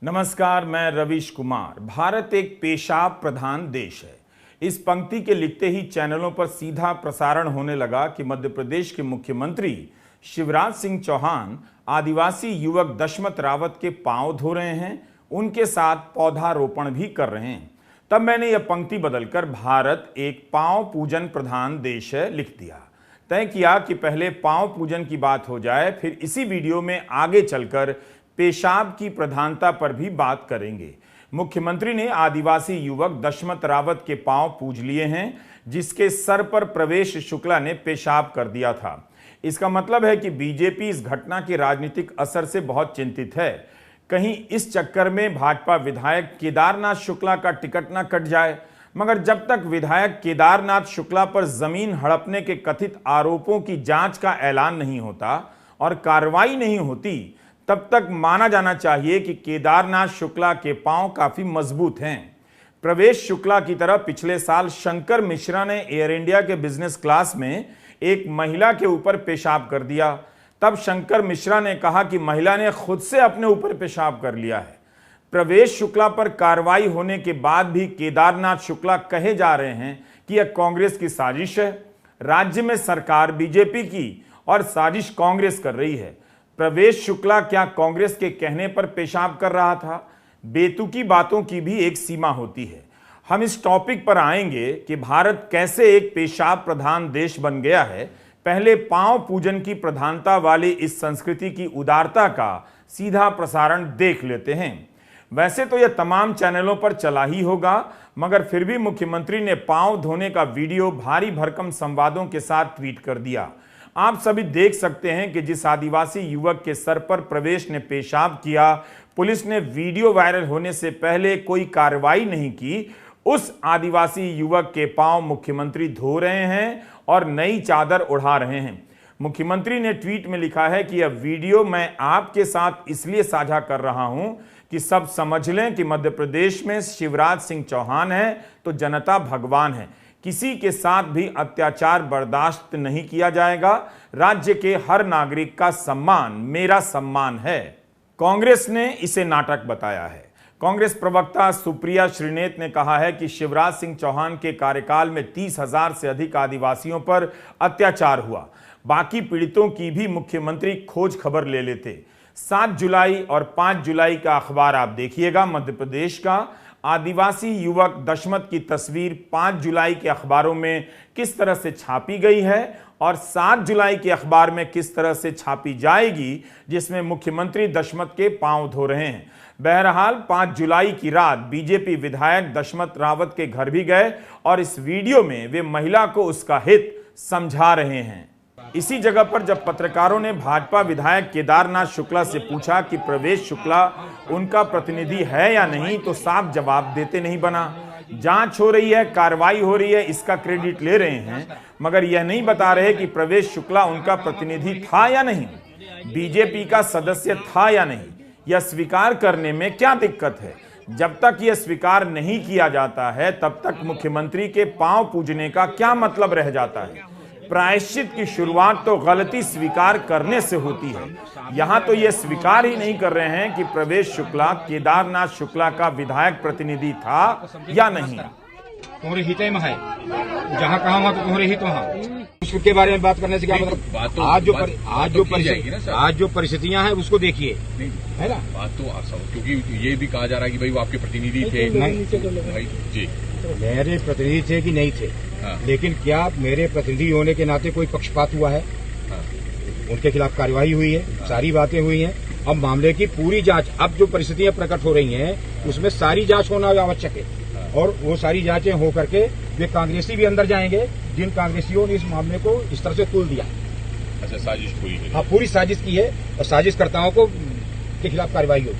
नमस्कार, मैं रवीश कुमार। भारत एक पेशाब प्रधान देश है। इस पंक्ति के लिखते ही चैनलों पर सीधा प्रसारण होने लगा कि मध्य प्रदेश के मुख्यमंत्री शिवराज सिंह चौहान आदिवासी युवक दशमत रावत के पांव धो रहे हैं, उनके साथ पौधारोपण भी कर रहे हैं। तब मैंने यह पंक्ति बदलकर भारत एक पांव पूजन प्रधान देश है लिख दिया। तय किया कि पहले पांव पूजन की बात हो जाए, फिर इसी वीडियो में आगे चलकर पेशाब की प्रधानता पर भी बात करेंगे। मुख्यमंत्री ने आदिवासी युवक दशमत रावत के पांव पूज लिए हैं, जिसके सर पर प्रवेश शुक्ला ने पेशाब कर दिया था। इसका मतलब है कि बीजेपी इस घटना के राजनीतिक असर से बहुत चिंतित है। कहीं इस चक्कर में भाजपा विधायक केदारनाथ शुक्ला का टिकट न कट जाए। मगर जब तक विधायक केदारनाथ शुक्ला पर जमीन हड़पने के कथित आरोपों की जांच का ऐलान नहीं होता और कार्रवाई नहीं होती, तब तक माना जाना चाहिए कि केदारनाथ शुक्ला के पांव काफी मजबूत हैं। प्रवेश शुक्ला की तरह पिछले साल शंकर मिश्रा ने एयर इंडिया के बिजनेस क्लास में एक महिला के ऊपर पेशाब कर दिया। तब शंकर मिश्रा ने कहा कि महिला ने खुद से अपने ऊपर पेशाब कर लिया है। प्रवेश शुक्ला पर कार्रवाई होने के बाद भी केदारनाथ शुक्ला कहे जा रहे हैं कि यह कांग्रेस की साजिश है। राज्य में सरकार बीजेपी की और साजिश कांग्रेस कर रही है। प्रवेश शुक्ला क्या कांग्रेस के कहने पर पेशाब कर रहा था? बेतुकी बातों की भी एक सीमा होती है। हम इस टॉपिक पर आएंगे कि भारत कैसे एक पेशाब प्रधान देश बन गया है। पहले पांव पूजन की प्रधानता वाली इस संस्कृति की उदारता का सीधा प्रसारण देख लेते हैं। वैसे तो यह तमाम चैनलों पर चला ही होगा, मगर फिर भी मुख्यमंत्री ने पांव धोने का वीडियो भारी भरकम संवादों के साथ ट्वीट कर दिया। आप सभी देख सकते हैं कि जिस आदिवासी युवक के सर पर प्रवेश ने पेशाब किया, पुलिस ने वीडियो वायरल होने से पहले कोई कार्रवाई नहीं की, उस आदिवासी युवक के पांव मुख्यमंत्री धो रहे हैं और नई चादर उड़ा रहे हैं। मुख्यमंत्री ने ट्वीट में लिखा है कि यह वीडियो मैं आपके साथ इसलिए साझा कर रहा हूं कि सब समझ लें कि मध्य प्रदेश में शिवराज सिंह चौहान है तो जनता भगवान है। किसी के साथ भी अत्याचार बर्दाश्त नहीं किया जाएगा। राज्य के हर नागरिक का सम्मान मेरा सम्मान है। कांग्रेस ने इसे नाटक बताया है। कांग्रेस प्रवक्ता सुप्रिया श्रीनेत ने कहा है कि शिवराज सिंह चौहान के कार्यकाल में 30,000 से अधिक आदिवासियों पर अत्याचार हुआ। बाकी पीड़ितों की भी मुख्यमंत्री खोज खबर ले लेते। 7 जुलाई और 5 जुलाई का अखबार आप देखिएगा। मध्य प्रदेश का आदिवासी युवक दशमत की तस्वीर 5 जुलाई के अखबारों में किस तरह से छापी गई है और 7 जुलाई के अखबार में किस तरह से छापी जाएगी, जिसमें मुख्यमंत्री दशमत के पांव धो रहे हैं। बहरहाल 5 जुलाई की रात बीजेपी विधायक दशमत रावत के घर भी गए और इस वीडियो में वे महिला को उसका हित समझा रहे हैं। इसी जगह पर जब पत्रकारों ने भाजपा विधायक केदारनाथ शुक्ला से पूछा कि प्रवेश शुक्ला उनका प्रतिनिधि है या नहीं, तो साफ जवाब देते नहीं बना। जांच हो रही है, कार्रवाई हो रही है, इसका क्रेडिट ले रहे हैं, मगर यह नहीं बता रहे कि प्रवेश शुक्ला उनका प्रतिनिधि था या नहीं, बीजेपी का सदस्य था या नहीं। यह स्वीकार करने में क्या दिक्कत है? जब तक यह स्वीकार नहीं किया जाता है, तब तक मुख्यमंत्री के पांव पूजने का क्या मतलब रह जाता है? प्रायश्चित की शुरुआत तो गलती स्वीकार करने से होती है। यहां तो यह स्वीकार ही नहीं कर रहे हैं कि प्रवेश शुक्ला केदारनाथ शुक्ला का विधायक प्रतिनिधि था या नहीं। तुम्हारे हित में है, जहाँ कहा वहाँ तो तुम्हारे हित वहाँ। उसके बारे में बात करने से क्या मतलब? आज जो परिस्थितियाँ हैं उसको देखिए, है ना? बात तो क्योंकि ये भी कहा जा रहा है कि भाई वो आपके प्रतिनिधि थे। भाई जी, मेरे प्रतिनिधि थे कि नहीं थे, हाँ। लेकिन क्या मेरे प्रतिनिधि होने के नाते कोई पक्षपात हुआ है? हाँ। उनके खिलाफ कार्रवाई हुई है, हाँ। सारी बातें हुई हैं। अब मामले की पूरी जांच, अब जो परिस्थितियां प्रकट हो रही हैं उसमें सारी जांच होना आवश्यक है, और वो सारी जांचें हो करके वे कांग्रेसी भी अंदर जाएंगे जिन कांग्रेसियों ने इस मामले को इस तरह से तुल दिया। अच्छा, साजिश पूरी है। हाँ, पूरी साजिश की है और साजिशकर्ताओं को के खिलाफ कार्रवाई होगी।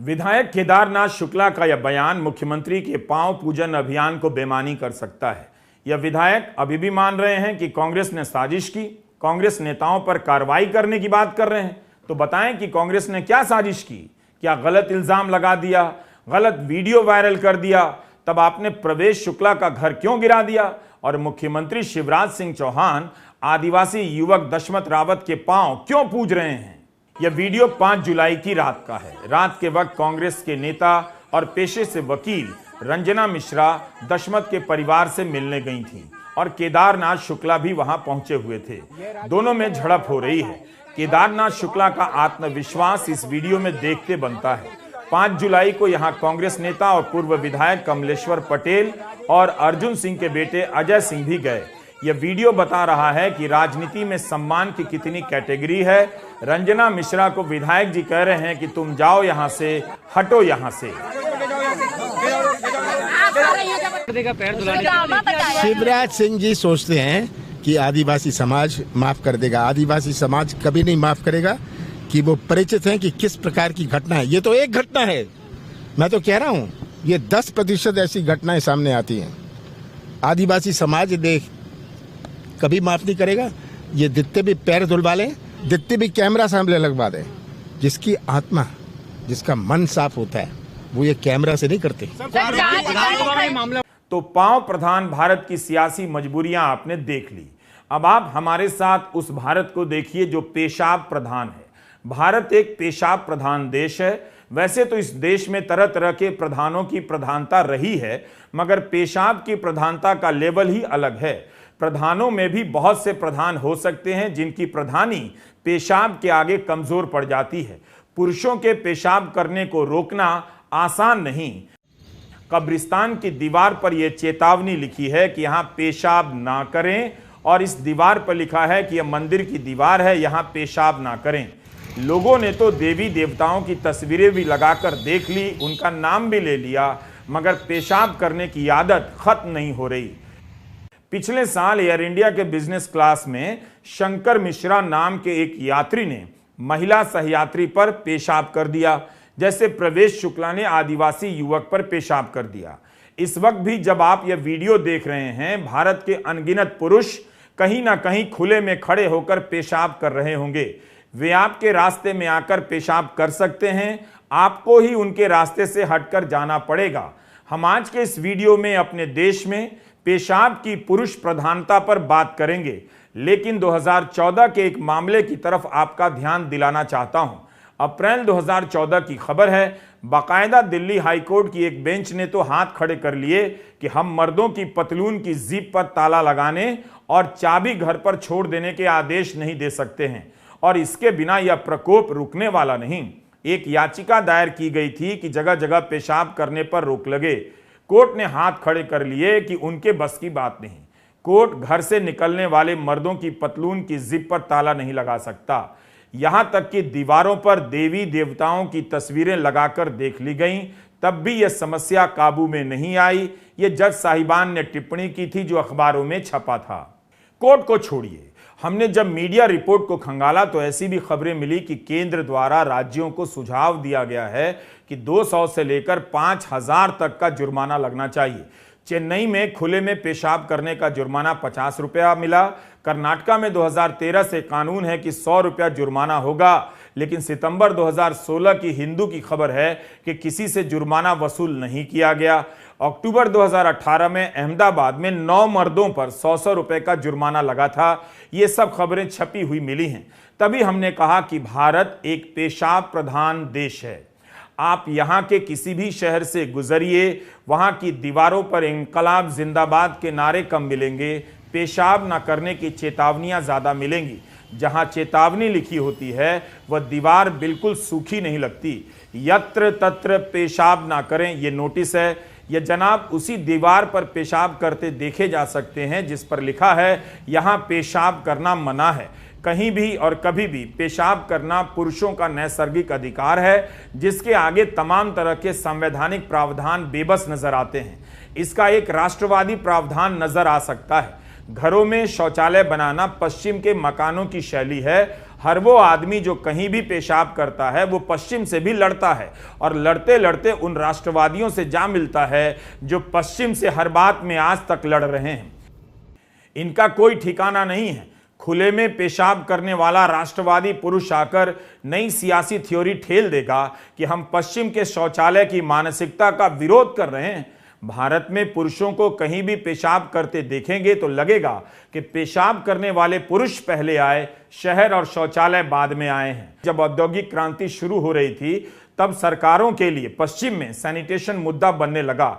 विधायक केदारनाथ शुक्ला का यह बयान मुख्यमंत्री के पांव पूजन अभियान को बेमानी कर सकता है। यह विधायक अभी भी मान रहे हैं कि कांग्रेस ने साजिश की, कांग्रेस नेताओं पर कार्रवाई करने की बात कर रहे हैं। तो बताएं कि कांग्रेस ने क्या साजिश की? क्या गलत इल्जाम लगा दिया, गलत वीडियो वायरल कर दिया? तब आपने प्रवेश शुक्ला का घर क्यों गिरा दिया और मुख्यमंत्री शिवराज सिंह चौहान आदिवासी युवक दशमत रावत के पांव क्यों पूज रहे हैं? यह वीडियो 5 जुलाई की रात का है। रात के वक्त कांग्रेस के नेता और पेशे से वकील रंजना मिश्रा दशमत के परिवार से मिलने गई थीं और केदारनाथ शुक्ला भी वहां पहुंचे हुए थे। दोनों में झड़प हो रही है। केदारनाथ शुक्ला का आत्मविश्वास इस वीडियो में देखते बनता है। 5 जुलाई को यहां कांग्रेस नेता और पूर्व विधायक कमलेश्वर पटेल और अर्जुन सिंह के बेटे अजय सिंह भी गए। यह वीडियो बता रहा है कि राजनीति में सम्मान की कितनी कैटेगरी है। रंजना मिश्रा को विधायक जी कह रहे हैं कि तुम जाओ यहां से, हटो यहां से। शिवराज सिंह जी सोचते हैं कि आदिवासी समाज माफ कर देगा। आदिवासी समाज कभी नहीं माफ करेगा। कि वो परिचित हैं कि किस प्रकार की घटना है। ये तो एक घटना है, मैं तो कह रहा हूँ ये 10% ऐसी घटनाएं सामने आती हैं। आदिवासी समाज देख कभी माफ नहीं करेगा। ये जितने भी पैर धुलवा लें, जितने भी कैमरा सामने लगवा दें, जिसकी आत्मा, जिसका मन साफ होता है वो ये कैमरा से नहीं करते। तो पांव प्रधान भारत की सियासी मजबूरियां आपने देख ली। अब आप हमारे साथ उस भारत को देखिए जो पेशाब प्रधान है। भारत एक पेशाब प्रधान देश है। वैसे तो इस देश में तरह तरह के प्रधानों की प्रधानता रही है, मगर पेशाब की प्रधानता का लेवल ही अलग है। प्रधानों में भी बहुत से प्रधान हो सकते हैं जिनकी प्रधानी पेशाब के आगे कमजोर पड़ जाती है। पुरुषों के पेशाब करने को रोकना आसान नहीं। कब्रिस्तान की दीवार पर यह चेतावनी लिखी है कि यहां पेशाब ना करें, और इस दीवार पर लिखा है कि यह मंदिर की दीवार है, यहां पेशाब ना करें। लोगों ने तो देवी देवताओं की तस्वीरें भी लगाकर देख ली, उनका नाम भी ले लिया, मगर पेशाब करने की आदत खत्म नहीं हो रही। पिछले साल एयर इंडिया के बिजनेस क्लास में शंकर मिश्रा नाम के एक यात्री ने महिला सहयात्री पर पेशाब कर दिया, जैसे प्रवेश शुक्ला ने आदिवासी युवक पर पेशाब कर दिया। इस वक्त भी जब आप यह वीडियो देख रहे हैं, भारत के अनगिनत पुरुष कहीं ना कहीं खुले में खड़े होकर पेशाब कर रहे होंगे। वे आपके रास्ते में आकर पेशाब कर सकते हैं, आपको ही उनके रास्ते से हटकर जाना पड़ेगा। हम आज के इस वीडियो में अपने देश में पेशाब की पुरुष प्रधानता पर बात करेंगे, लेकिन 2014 के एक मामले की तरफ आपका ध्यान दिलाना चाहता हूं। अप्रैल 2014 की खबर है। बाकायदा दिल्ली हाईकोर्ट की एक बेंच ने तो हाथ खड़े कर लिए कि हम मर्दों की पतलून की जीप पर ताला लगाने और चाबी घर पर छोड़ देने के आदेश नहीं दे सकते हैं, और इसके बिना यह प्रकोप रुकने वाला नहीं। एक याचिका दायर की गई थी कि जगह जगह पेशाब करने पर रोक लगे। कोर्ट ने हाथ खड़े कर लिए कि उनके बस की बात नहीं। कोर्ट घर से निकलने वाले मर्दों की पतलून की जिप पर ताला नहीं लगा सकता। यहां तक कि दीवारों पर देवी देवताओं की तस्वीरें लगाकर देख ली गईं, तब भी यह समस्या काबू में नहीं आई। यह जज साहिबान ने टिप्पणी की थी जो अखबारों में छपा था। कोर्ट को छोड़िए, हमने जब मीडिया रिपोर्ट को खंगाला तो ऐसी भी खबरें मिली कि केंद्र द्वारा राज्यों को सुझाव दिया गया है कि 200 से लेकर 5000 तक का जुर्माना लगना चाहिए। चेन्नई में खुले में पेशाब करने का जुर्माना 50 रुपया मिला। कर्नाटका में 2013 से कानून है कि 100 रुपया जुर्माना होगा, लेकिन सितंबर 2016 की हिंदू की खबर है कि किसी से जुर्माना वसूल नहीं किया गया। अक्टूबर 2018 में अहमदाबाद में 9 मर्दों पर 100 रुपए का जुर्माना लगा था। ये सब खबरें छपी हुई मिली हैं। तभी हमने कहा कि भारत एक पेशाब प्रधान देश है। आप यहाँ के किसी भी शहर से गुजरिए, वहाँ की दीवारों पर इंकलाब जिंदाबाद के नारे कम मिलेंगे, पेशाब ना करने की चेतावनियां ज्यादा मिलेंगी। जहां चेतावनी लिखी होती है वह दीवार बिल्कुल सूखी नहीं लगती। यत्र तत्र पेशाब ना करें, ये नोटिस है। यह जनाब उसी दीवार पर पेशाब करते देखे जा सकते हैं जिस पर लिखा है यहां पेशाब करना मना है। कहीं भी और कभी भी पेशाब करना पुरुषों का नैसर्गिक अधिकार है, जिसके आगे तमाम तरह के संवैधानिक प्रावधान बेबस नजर आते हैं। इसका एक राष्ट्रवादी प्रावधान नजर आ सकता है। घरों में शौचालय बनाना पश्चिम के मकानों की शैली है। हर वो आदमी जो कहीं भी पेशाब करता है वो पश्चिम से भी लड़ता है, और लड़ते लड़ते उन राष्ट्रवादियों से जा मिलता है जो पश्चिम से हर बात में आज तक लड़ रहे हैं। इनका कोई ठिकाना नहीं है। खुले में पेशाब करने वाला राष्ट्रवादी पुरुष आकर नई सियासी थ्योरी ठेल देगा कि हम पश्चिम के शौचालय की मानसिकता का विरोध कर रहे हैं। भारत में पुरुषों को कहीं भी पेशाब करते देखेंगे तो लगेगा कि पेशाब करने वाले पुरुष पहले आए, शहर और शौचालय बाद में आए हैं। जब औद्योगिक क्रांति शुरू हो रही थी तब सरकारों के लिए पश्चिम में सैनिटेशन मुद्दा बनने लगा।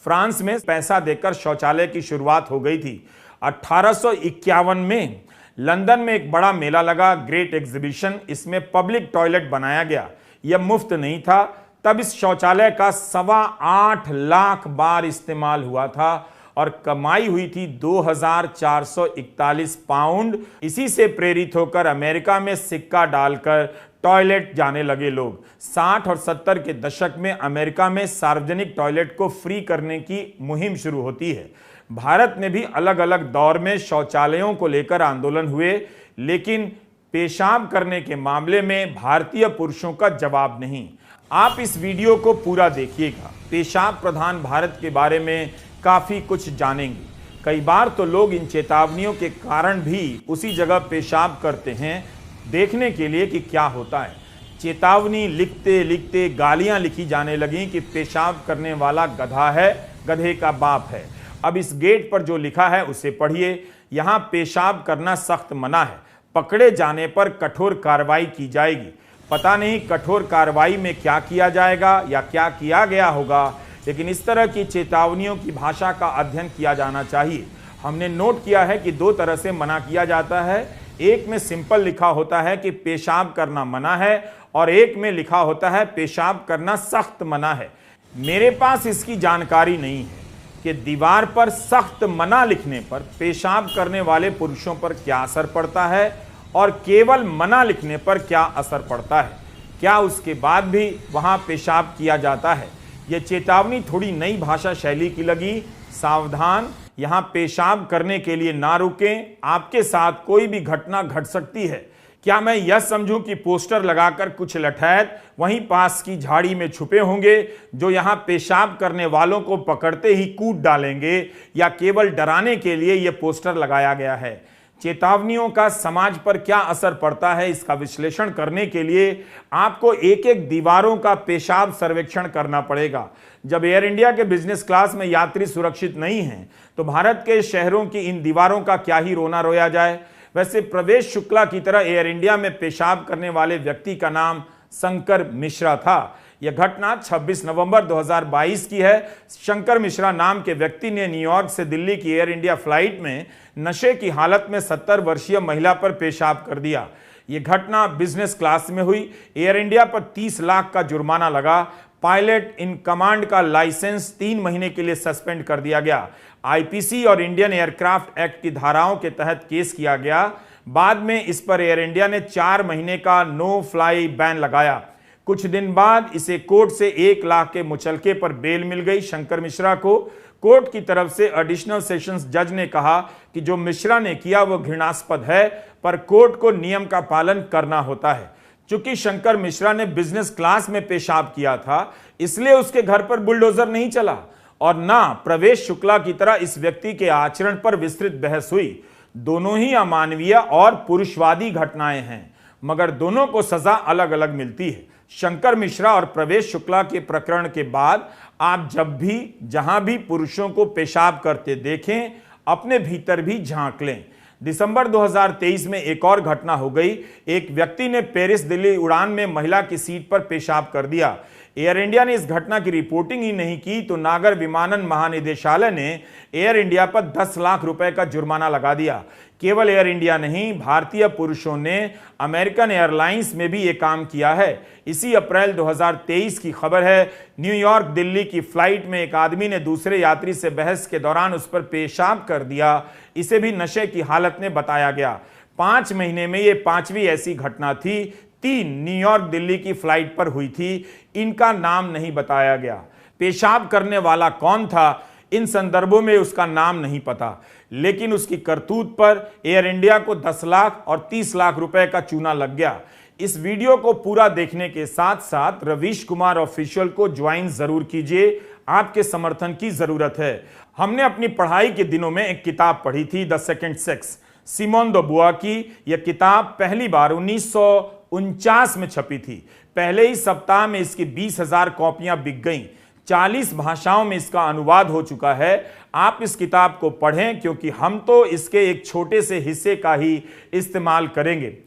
फ्रांस में पैसा देकर शौचालय की शुरुआत हो गई थी। 1851 में लंदन में एक बड़ा मेला लगा, ग्रेट एग्जीबिशन। इसमें पब्लिक टॉयलेट बनाया गया। यह मुफ्त नहीं था। तब इस शौचालय का 8.25 लाख बार इस्तेमाल हुआ था और कमाई हुई थी 2441 पाउंड। इसी से प्रेरित होकर अमेरिका में सिक्का डालकर टॉयलेट जाने लगे लोग। 60 और 70 के दशक में अमेरिका में सार्वजनिक टॉयलेट को फ्री करने की मुहिम शुरू होती है। भारत में भी अलग अलग दौर में शौचालयों को लेकर आंदोलन हुए, लेकिन पेशाब करने के मामले में भारतीय पुरुषों का जवाब नहीं। आप इस वीडियो को पूरा देखिएगा। पेशाब प्रधान भारत के बारे में काफी कुछ जानेंगे। कई बार तो लोग इन चेतावनियों के कारण भी उसी जगह पेशाब करते हैं, देखने के लिए कि क्या होता है। चेतावनी लिखते लिखते गालियां लिखी जाने लगी कि पेशाब करने वाला गधा है, गधे का बाप है। अब इस गेट पर जो लिखा है उसे पढ़िए। यहां पेशाब करना सख्त मना है, पकड़े जाने पर कठोर कार्रवाई की जाएगी। पता नहीं कठोर कार्रवाई में क्या किया जाएगा या क्या किया गया होगा, लेकिन इस तरह की चेतावनियों की भाषा का अध्ययन किया जाना चाहिए। हमने नोट किया है कि 2 तरह से मना किया जाता है। एक में सिंपल लिखा होता है कि पेशाब करना मना है और एक में लिखा होता है पेशाब करना सख्त मना है। मेरे पास इसकी जानकारी नहीं है कि दीवार पर सख्त मना लिखने पर पेशाब करने वाले पुरुषों पर क्या असर पड़ता है और केवल मना लिखने पर क्या असर पड़ता है। क्या उसके बाद भी वहां पेशाब किया जाता है? यह चेतावनी थोड़ी नई भाषा शैली की लगी। सावधान, यहां पेशाब करने के लिए ना रुकें, आपके साथ कोई भी घटना घट सकती है। क्या मैं यह समझूं कि पोस्टर लगाकर कुछ लठैत वहीं पास की झाड़ी में छुपे होंगे जो यहां पेशाब करने वालों को पकड़ते ही कूट डालेंगे, या केवल डराने के लिए यह पोस्टर लगाया गया है? चेतावनियों का समाज पर क्या असर पड़ता है, इसका विश्लेषण करने के लिए आपको एक एक दीवारों का पेशाब सर्वेक्षण करना पड़ेगा। जब एयर इंडिया के बिजनेस क्लास में यात्री सुरक्षित नहीं हैं, तो भारत के शहरों की इन दीवारों का क्या ही रोना रोया जाए। वैसे प्रवेश शुक्ला की तरह एयर इंडिया में पेशाब करने वाले व्यक्ति का नाम शंकर मिश्रा था। यह घटना 26 नवंबर 2022 की है। शंकर मिश्रा नाम के व्यक्ति ने न्यूयॉर्क से दिल्ली की एयर इंडिया फ्लाइट में नशे की हालत में 70 वर्षीय महिला पर पेशाब कर दिया। यह घटना बिजनेस क्लास में हुई। एयर इंडिया पर 30 लाख का जुर्माना लगा। पायलट इन कमांड का लाइसेंस 3 महीने के लिए सस्पेंड कर दिया गया। आईपीसी और इंडियन एयरक्राफ्ट एक्ट की धाराओं के तहत केस किया गया। बाद में इस पर एयर इंडिया ने 4 महीने का नो फ्लाई बैन लगाया। कुछ दिन बाद इसे कोर्ट से 1 लाख के मुचलके पर बेल मिल गई। शंकर मिश्रा को कोर्ट की तरफ से एडिशनल सेशंस जज ने कहा कि जो मिश्रा ने किया वो घृणास्पद है, पर कोर्ट को नियम का पालन करना होता है। चूंकि शंकर मिश्रा ने बिजनेस क्लास में पेशाब किया था, इसलिए उसके घर पर बुलडोजर नहीं चला और ना प्रवेश शुक्ला की तरह इस व्यक्ति के आचरण पर विस्तृत बहस हुई। दोनों ही अमानवीय और पुरुषवादी घटनाएं हैं, मगर दोनों को सजा अलग अलग मिलती है। शंकर मिश्रा और प्रवेश शुक्ला के प्रकरण के बाद आप जब भी जहां भी पुरुषों को पेशाब करते देखें, अपने भीतर भी झांक लें। दिसंबर 2023 में एक और घटना हो गई। एक व्यक्ति ने पेरिस दिल्ली उड़ान में महिला की सीट पर पेशाब कर दिया। एयर इंडिया ने इस घटना की रिपोर्टिंग ही नहीं की तो नागर विमानन महानिदेशालय ने एयर इंडिया पर 10 लाख रुपए का जुर्माना लगा दिया। केवल एयर इंडिया नहीं, भारतीय पुरुषों ने अमेरिकन एयरलाइंस में भी ये काम किया है। इसी अप्रैल 2023 की खबर है। न्यूयॉर्क दिल्ली की फ्लाइट में एक आदमी ने दूसरे यात्री से बहस के दौरान उस पर पेशाब कर दिया। इसे भी नशे की हालत में बताया गया। 5 महीने में ये 5वीं ऐसी घटना थी। 3 न्यूयॉर्क दिल्ली की फ्लाइट पर हुई थी। इनका नाम नहीं बताया गया। पेशाब करने वाला कौन था, इन संदर्भों में उसका नाम नहीं पता, लेकिन उसकी करतूत पर एयर इंडिया को 10 लाख और 30 लाख रुपए का चूना लग गया। इस वीडियो को पूरा देखने के साथ साथ रवीश कुमार ऑफिशियल को ज्वाइन जरूर कीजिए। आपके समर्थन की जरूरत है। हमने अपनी पढ़ाई के दिनों में एक किताब पढ़ी थी, the second sex, Simone de Beauvoir की। यह किताब पहली बार 1949 में छपी थी। पहले ही सप्ताह में इसकी 20,000 कॉपियां बिक गईं। 40 भाषाओं में इसका अनुवाद हो चुका है। आप इस किताब को पढ़ें, क्योंकि हम तो इसके एक छोटे से हिस्से का ही इस्तेमाल करेंगे।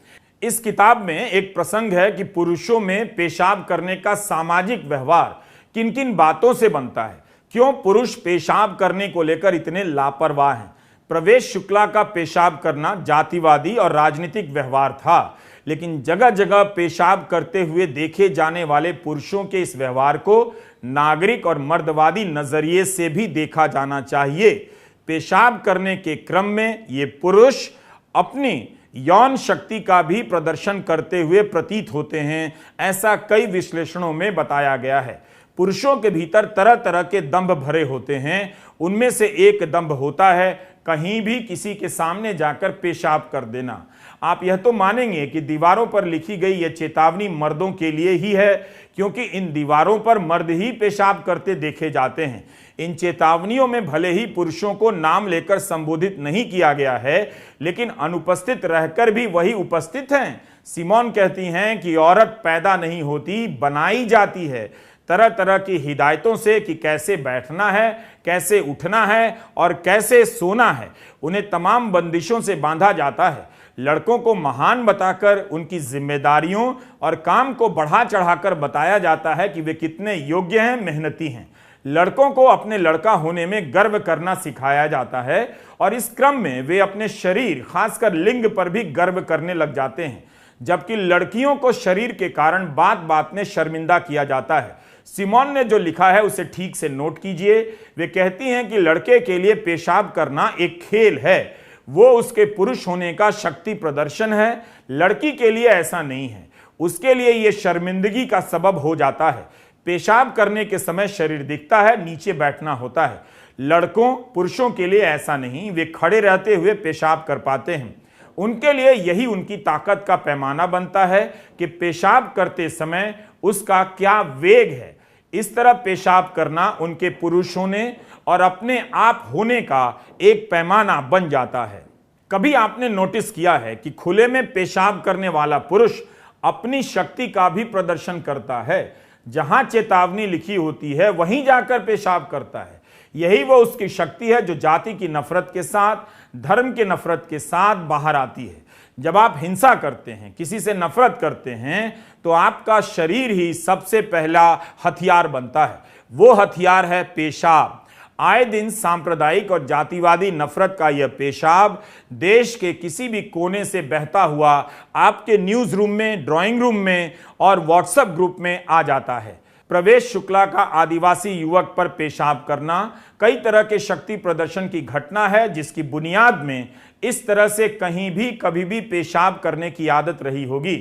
इस किताब में एक प्रसंग है कि पुरुषों में पेशाब करने का सामाजिक व्यवहार किन किन बातों से बनता है, क्यों पुरुष पेशाब करने को लेकर इतने लापरवाह हैं। प्रवेश शुक्ला का पेशाब करना जातिवादी और राजनीतिक व्यवहार था, लेकिन जगह जगह पेशाब करते हुए देखे जाने वाले पुरुषों के इस व्यवहार को नागरिक और मर्दवादी नजरिए से भी देखा जाना चाहिए। पेशाब करने के क्रम में ये पुरुष अपनी यौन शक्ति का भी प्रदर्शन करते हुए प्रतीत होते हैं, ऐसा कई विश्लेषणों में बताया गया है। पुरुषों के भीतर तरह तरह के दंभ भरे होते हैं। उनमें से एक दंभ होता है कहीं भी किसी के सामने जाकर पेशाब कर देना। आप यह तो मानेंगे कि दीवारों पर लिखी गई यह चेतावनी मर्दों के लिए ही है, क्योंकि इन दीवारों पर मर्द ही पेशाब करते देखे जाते हैं। इन चेतावनियों में भले ही पुरुषों को नाम लेकर संबोधित नहीं किया गया है, लेकिन अनुपस्थित रहकर भी वही उपस्थित हैं। सिमोन कहती हैं कि औरत पैदा नहीं होती, बनाई जाती है, तरह तरह की हिदायतों से कि कैसे बैठना है, कैसे उठना है और कैसे सोना है। उन्हें तमाम बंदिशों से बांधा जाता है। लड़कों को महान बताकर उनकी जिम्मेदारियों और काम को बढ़ा चढ़ाकर बताया जाता है कि वे कितने योग्य हैं, मेहनती हैं। लड़कों को अपने लड़का होने में गर्व करना सिखाया जाता है और इस क्रम में वे अपने शरीर, खासकर लिंग पर भी गर्व करने लग जाते हैं, जबकि लड़कियों को शरीर के कारण बात बात में शर्मिंदा किया जाता है। सिमोन ने जो लिखा है उसे ठीक से नोट कीजिए। वे कहती हैं कि लड़के के लिए पेशाब करना एक खेल है, वो उसके पुरुष होने का शक्ति प्रदर्शन है। लड़की के लिए ऐसा नहीं है, उसके लिए यह शर्मिंदगी का सबब हो जाता है। पेशाब करने के समय शरीर दिखता है, नीचे बैठना होता है। लड़कों, पुरुषों के लिए ऐसा नहीं, वे खड़े रहते हुए पेशाब कर पाते हैं। उनके लिए यही उनकी ताकत का पैमाना बनता है कि पेशाब करते समय उसका क्या वेग है। इस तरह पेशाब करना उनके पुरुष होने और अपने आप होने का एक पैमाना बन जाता है। कभी आपने नोटिस किया है कि खुले में पेशाब करने वाला पुरुष अपनी शक्ति का भी प्रदर्शन करता है। जहां चेतावनी लिखी होती है वहीं जाकर पेशाब करता है। यही वो उसकी शक्ति है जो जाति की नफरत के साथ, धर्म की नफरत के साथ बाहर आती है। जब आप हिंसा करते हैं, किसी से नफरत करते हैं, तो आपका शरीर ही सबसे पहला हथियार बनता है। वो हथियार है पेशाब। आए दिन सांप्रदायिक और जातिवादी नफरत का यह पेशाब देश के किसी भी कोने से बहता हुआ आपके न्यूज रूम में, ड्राइंग रूम में और व्हाट्सएप ग्रुप में आ जाता है। प्रवेश शुक्ला का आदिवासी युवक पर पेशाब करना कई तरह के शक्ति प्रदर्शन की घटना है, जिसकी बुनियाद में इस तरह से कहीं भी कभी भी पेशाब करने की आदत रही होगी।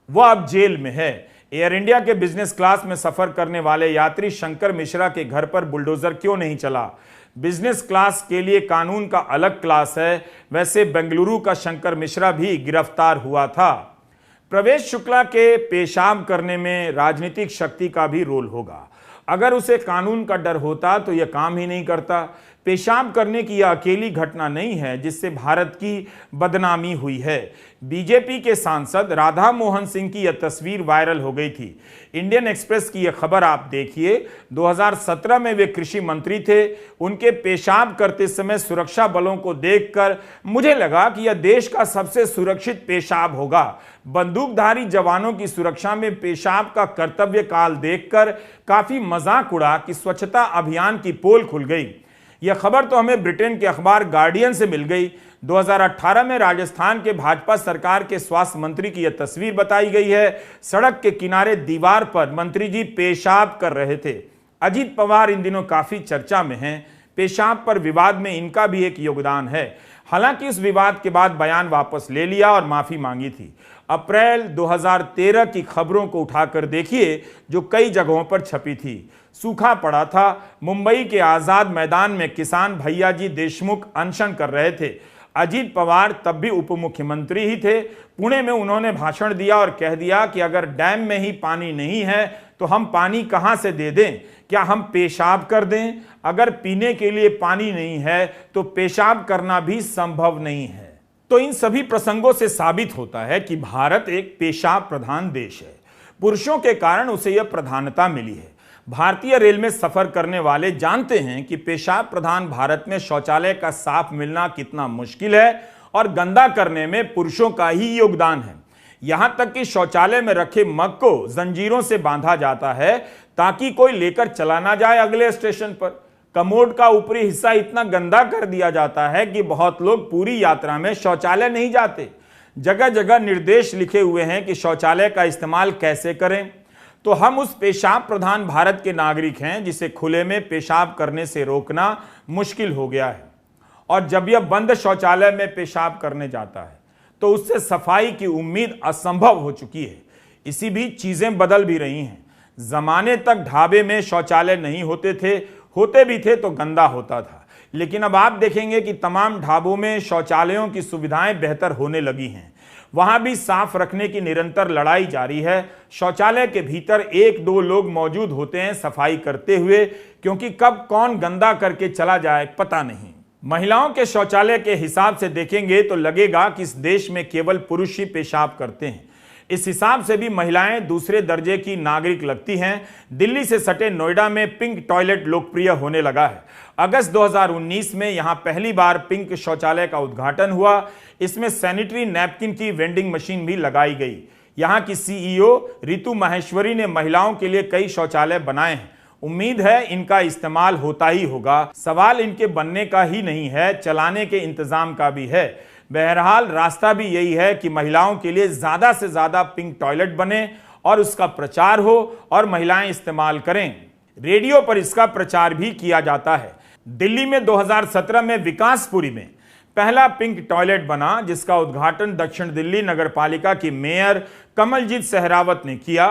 वह अब जेल में है। एयर इंडिया के बिजनेस क्लास में सफर करने वाले यात्री शंकर मिश्रा के घर पर बुलडोजर क्यों नहीं चला? बिजनेस क्लास के लिए कानून का अलग क्लास है। वैसे बेंगलुरु का शंकर मिश्रा भी गिरफ्तार हुआ था। प्रवेश शुक्ला के पेशाब करने में राजनीतिक शक्ति का भी रोल होगा। अगर उसे कानून का डर होता तो यह काम ही नहीं करता। पेशाब करने की यह अकेली घटना नहीं है जिससे भारत की बदनामी हुई है। बीजेपी के सांसद राधा मोहन सिंह की यह तस्वीर वायरल हो गई थी। इंडियन एक्सप्रेस की यह खबर आप देखिए। 2017 में वे कृषि मंत्री थे। उनके पेशाब करते समय सुरक्षा बलों को देखकर मुझे लगा कि यह देश का सबसे सुरक्षित पेशाब होगा। बंदूकधारी जवानों की सुरक्षा में पेशाब का कर्तव्य काल देखकर काफी मजाक उड़ा कि स्वच्छता अभियान की पोल खुल गई। यह खबर तो हमें ब्रिटेन के अखबार गार्डियन से मिल गई। 2018 में राजस्थान के भाजपा सरकार के स्वास्थ्य मंत्री की यह तस्वीर बताई गई है। सड़क के किनारे दीवार पर मंत्री जी पेशाब कर रहे थे। अजीत पवार इन दिनों काफी चर्चा में हैं। पेशाब पर विवाद में इनका भी एक योगदान है। हालांकि इस विवाद के बाद बयान वापस ले लिया और माफी मांगी थी। अप्रैल 2013 की खबरों को उठाकर देखिए जो कई जगहों पर छपी थी। सूखा पड़ा था। मुंबई के आजाद मैदान में किसान भैया जी देशमुख अनशन कर रहे थे। अजीत पवार तब भी उप मुख्यमंत्री ही थे। पुणे में उन्होंने भाषण दिया और कह दिया कि अगर डैम में ही पानी नहीं है तो हम पानी कहां से दे दें? क्या हम पेशाब कर दें? अगर पीने के लिए पानी नहीं है तो पेशाब करना भी संभव नहीं है। तो इन सभी प्रसंगों से साबित होता है कि भारत एक पेशाब प्रधान देश है। पुरुषों के कारण उसे यह प्रधानता मिली है। भारतीय रेल में सफर करने वाले जानते हैं कि पेशाब प्रधान भारत में शौचालय का साफ मिलना कितना मुश्किल है और गंदा करने में पुरुषों का ही योगदान है। यहां तक कि शौचालय में रखे मग को जंजीरों से बांधा जाता है ताकि कोई लेकर चला ना जाए अगले स्टेशन पर। कमोड का ऊपरी हिस्सा इतना गंदा कर दिया जाता है कि बहुत लोग पूरी यात्रा में शौचालय नहीं जाते। जगह जगह निर्देश लिखे हुए हैं कि शौचालय का इस्तेमाल कैसे करें। तो हम उस पेशाब प्रधान भारत के नागरिक हैं जिसे खुले में पेशाब करने से रोकना मुश्किल हो गया है, और जब यह बंद शौचालय में पेशाब करने जाता है तो उससे सफाई की उम्मीद असंभव हो चुकी है। इसी बीच चीजें बदल भी रही हैं। जमाने तक ढाबे में शौचालय नहीं होते भी थे तो गंदा होता था, लेकिन अब आप देखेंगे कि तमाम ढाबों में शौचालयों की सुविधाएं बेहतर होने लगी हैं। वहां भी साफ रखने की निरंतर लड़ाई जारी है। शौचालय के भीतर 1-2 लोग मौजूद होते हैं सफाई करते हुए, क्योंकि कब कौन गंदा करके चला जाए पता नहीं। महिलाओं के शौचालय के हिसाब से देखेंगे तो लगेगा कि इस देश में केवल पुरुष ही पेशाब करते हैं। इस हिसाब से भी महिलाएं दूसरे दर्जे की नागरिक लगती हैं। दिल्ली से सटे नोएडा में पिंक टॉयलेट लोकप्रिय होने लगा है। अगस्त 2019 में यहां पहली बार पिंक शौचालय का उद्घाटन हुआ। इसमें सैनिटरी नैपकिन की वेंडिंग मशीन भी लगाई गई। यहां की सीईओ रितु माहेश्वरी ने महिलाओं के लिए कई शौचालय बनाए हैं। उम्मीद है इनका इस्तेमाल होता ही होगा। सवाल इनके बनने का ही नहीं है, चलाने के इंतजाम का भी है। बहरहाल रास्ता भी यही है कि महिलाओं के लिए ज्यादा से ज्यादा पिंक टॉयलेट बने और उसका प्रचार हो और महिलाएं इस्तेमाल करें। रेडियो पर इसका प्रचार भी किया जाता है। दिल्ली में 2017 में विकासपुरी में पहला पिंक टॉयलेट बना, जिसका उद्घाटन दक्षिण दिल्ली नगरपालिका की मेयर कमलजीत सहरावत ने किया,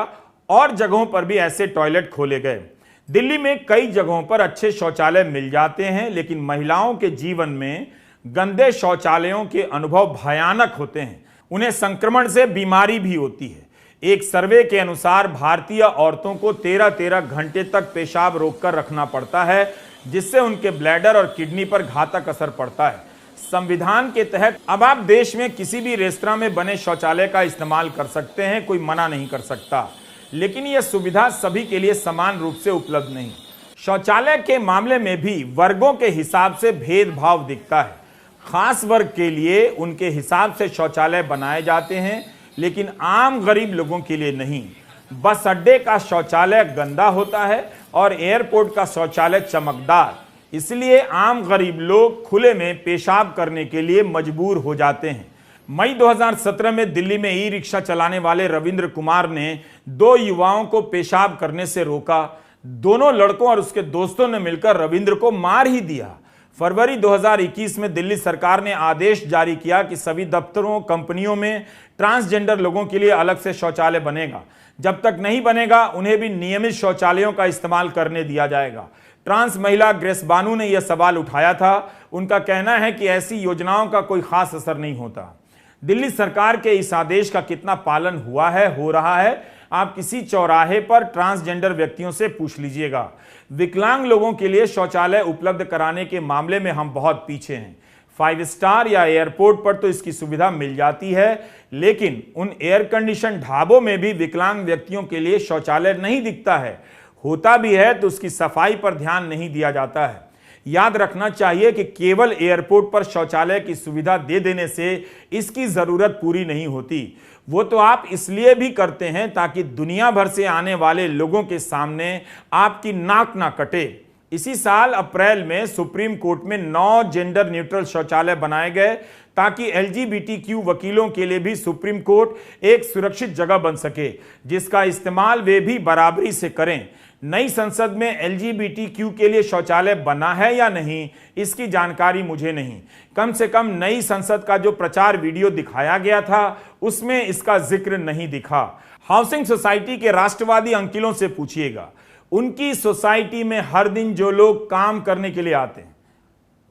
और जगहों पर भी ऐसे टॉयलेट खोले गए। दिल्ली में कई जगहों पर अच्छे शौचालय मिल जाते हैं, लेकिन महिलाओं के जीवन में गंदे शौचालयों के अनुभव भयानक होते हैं। उन्हें संक्रमण से बीमारी भी होती है। एक सर्वे के अनुसार भारतीय औरतों को 13-13 घंटे तक पेशाब रोककर रखना पड़ता है, जिससे उनके ब्लैडर और किडनी पर घातक असर पड़ता है। संविधान के तहत अब आप देश में किसी भी रेस्तरां में बने शौचालय का इस्तेमाल कर सकते हैं, कोई मना नहीं कर सकता, लेकिन यह सुविधा सभी के लिए समान रूप से उपलब्ध नहीं। शौचालय के मामले में भी वर्गों के हिसाब से भेदभाव दिखता है। खास वर्ग के लिए उनके हिसाब से शौचालय बनाए जाते हैं, लेकिन आम गरीब लोगों के लिए नहीं। बस अड्डे का शौचालय गंदा होता है और एयरपोर्ट का शौचालय चमकदार, इसलिए आम गरीब लोग खुले में पेशाब करने के लिए मजबूर हो जाते हैं। मई 2017 में दिल्ली में ई रिक्शा चलाने वाले रविंद्र कुमार ने 2 युवाओं को पेशाब करने से रोका। दोनों लड़कों और उसके दोस्तों ने मिलकर रविंद्र को मार ही दिया। फरवरी 2021 में दिल्ली सरकार ने आदेश जारी किया कि सभी दफ्तरों, कंपनियों में ट्रांसजेंडर लोगों के लिए अलग से शौचालय बनेगा। जब तक नहीं बनेगा उन्हें भी नियमित शौचालयों का इस्तेमाल करने दिया जाएगा। ट्रांस महिला ग्रेस बानू ने यह सवाल उठाया था। उनका कहना है कि ऐसी योजनाओं का कोई खास असर नहीं होता। दिल्ली सरकार के इस आदेश का कितना पालन हुआ है, हो रहा है, आप किसी चौराहे पर ट्रांसजेंडर व्यक्तियों से पूछ लीजिएगा। विकलांग लोगों के लिए शौचालय उपलब्ध कराने के मामले में हम बहुत पीछे हैं। 5 स्टार या एयरपोर्ट पर तो इसकी सुविधा मिल जाती है, लेकिन उन एयर कंडीशन ढाबों में भी विकलांग व्यक्तियों के लिए शौचालय नहीं दिखता है। होता भी है तो उसकी सफाई पर ध्यान नहीं दिया जाता है। याद रखना चाहिए कि केवल एयरपोर्ट पर शौचालय की सुविधा दे देने से इसकी जरूरत पूरी नहीं होती। वो तो आप इसलिए भी करते हैं ताकि दुनिया भर से आने वाले लोगों के सामने आपकी नाक ना कटे। इसी साल अप्रैल में सुप्रीम कोर्ट में 9 जेंडर न्यूट्रल शौचालय बनाए गए ताकि LGBTQ वकीलों के लिए भी सुप्रीम कोर्ट एक सुरक्षित जगह बन सके, जिसका इस्तेमाल वे भी बराबरी से करें। नई संसद में LGBTQ के लिए शौचालय बना है या नहीं, इसकी जानकारी मुझे नहीं। कम से कम नई संसद का जो प्रचार वीडियो दिखाया गया था उसमें इसका जिक्र नहीं दिखा। हाउसिंग सोसाइटी के राष्ट्रवादी अंकिलों से पूछिएगा, उनकी सोसाइटी में हर दिन जो लोग काम करने के लिए आते हैं,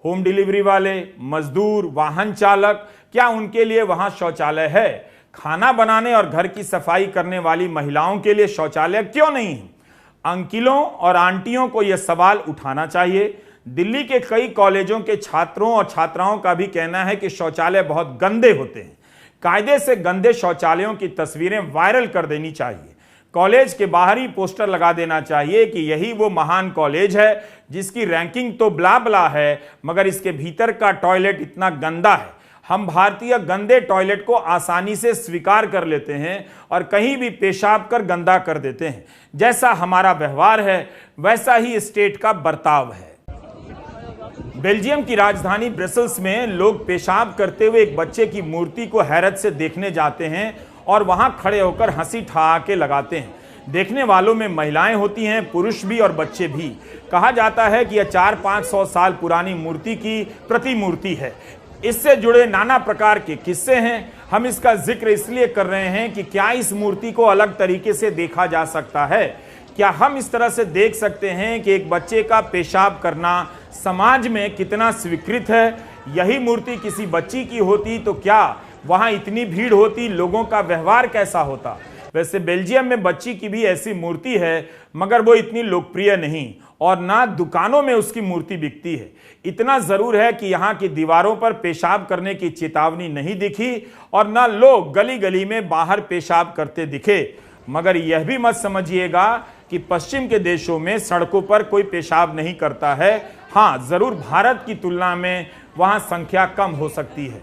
होम डिलीवरी वाले, मजदूर, वाहन चालक, क्या उनके लिए वहां शौचालय है? खाना बनाने और घर की सफाई करने वाली महिलाओं के लिए शौचालय क्यों नहीं है? अंकिलों और आंटियों को यह सवाल उठाना चाहिए। दिल्ली के कई कॉलेजों के छात्रों और छात्राओं का भी कहना है कि शौचालय बहुत गंदे होते हैं। कायदे से गंदे शौचालयों की तस्वीरें वायरल कर देनी चाहिए। कॉलेज के बाहर ही पोस्टर लगा देना चाहिए कि यही वो महान कॉलेज है जिसकी रैंकिंग तो ब्ला ब्ला है, मगर इसके भीतर का टॉयलेट इतना गंदा है। हम भारतीय गंदे टॉयलेट को आसानी से स्वीकार कर लेते हैं और कहीं भी पेशाब कर गंदा कर देते हैं। जैसा हमारा व्यवहार है वैसा ही स्टेट का बर्ताव है। बेल्जियम की राजधानी ब्रसेल्स में लोग पेशाब करते हुए एक बच्चे की मूर्ति को हैरत से देखने जाते हैं और वहां खड़े होकर हंसी ठहाके लगाते हैं। देखने वालों में महिलाएं होती हैं, पुरुष भी और बच्चे भी। कहा जाता है कि यह 400-500 साल पुरानी मूर्ति की प्रतिमूर्ति है। इससे जुड़े नाना प्रकार के किस्से हैं। हम इसका जिक्र इसलिए कर रहे हैं कि क्या इस मूर्ति को अलग तरीके से देखा जा सकता है? क्या हम इस तरह से देख सकते हैं कि एक बच्चे का पेशाब करना समाज में कितना स्वीकृत है? यही मूर्ति किसी बच्ची की होती तो क्या वहां इतनी भीड़ होती, लोगों का व्यवहार कैसा होता? वैसे बेल्जियम में बच्ची की भी ऐसी मूर्ति है, मगर वो इतनी लोकप्रिय नहीं और ना दुकानों में उसकी मूर्ति बिकती है। इतना जरूर है कि यहाँ की दीवारों पर पेशाब करने की चेतावनी नहीं दिखी और ना लोग गली गली में बाहर पेशाब करते दिखे। मगर यह भी मत समझिएगा कि पश्चिम के देशों में सड़कों पर कोई पेशाब नहीं करता है। हाँ, जरूर भारत की तुलना में वहां संख्या कम हो सकती है।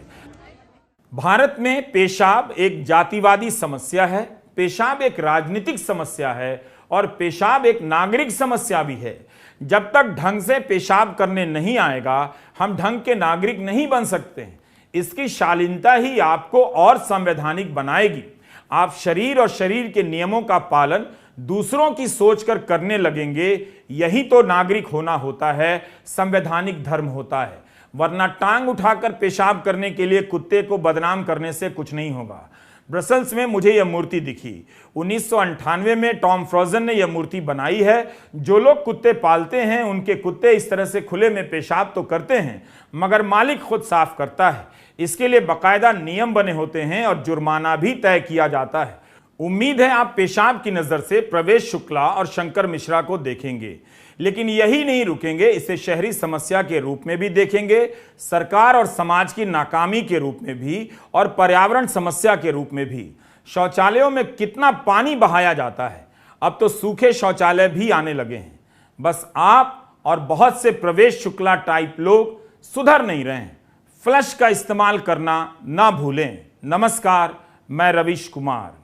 भारत में पेशाब एक जातिवादी समस्या है, पेशाब एक राजनीतिक समस्या है और पेशाब एक नागरिक समस्या भी है। जब तक ढंग से पेशाब करने नहीं आएगा, हम ढंग के नागरिक नहीं बन सकते हैं। इसकी शालीनता ही आपको और संवैधानिक बनाएगी। आप शरीर और शरीर के नियमों का पालन दूसरों की सोचकर करने लगेंगे। यही तो नागरिक होना होता है, संवैधानिक धर्म होता है। वरना टांग उठाकर पेशाब करने के लिए कुत्ते को बदनाम करने से कुछ नहीं होगा। ब्रसेल्स में मुझे यह मूर्ति दिखी। 1998 में टॉम फ्रोजन ने यह मूर्ति बनाई है। जो लोग कुत्ते पालते हैं उनके कुत्ते इस तरह से खुले में पेशाब तो करते हैं, मगर मालिक खुद साफ करता है। इसके लिए बाकायदा नियम बने होते हैं और जुर्माना भी तय किया जाता है। उम्मीद है आप पेशाब की नजर से प्रवेश शुक्ला और शंकर मिश्रा को देखेंगे, लेकिन यही नहीं रुकेंगे, इसे शहरी समस्या के रूप में भी देखेंगे, सरकार और समाज की नाकामी के रूप में भी और पर्यावरण समस्या के रूप में भी। शौचालयों में कितना पानी बहाया जाता है, अब तो सूखे शौचालय भी आने लगे हैं। बस आप और बहुत से प्रवेश शुक्ला टाइप लोग सुधर नहीं रहे हैं। फ्लश का इस्तेमाल करना ना भूलें। नमस्कार, मैं रवीश कुमार।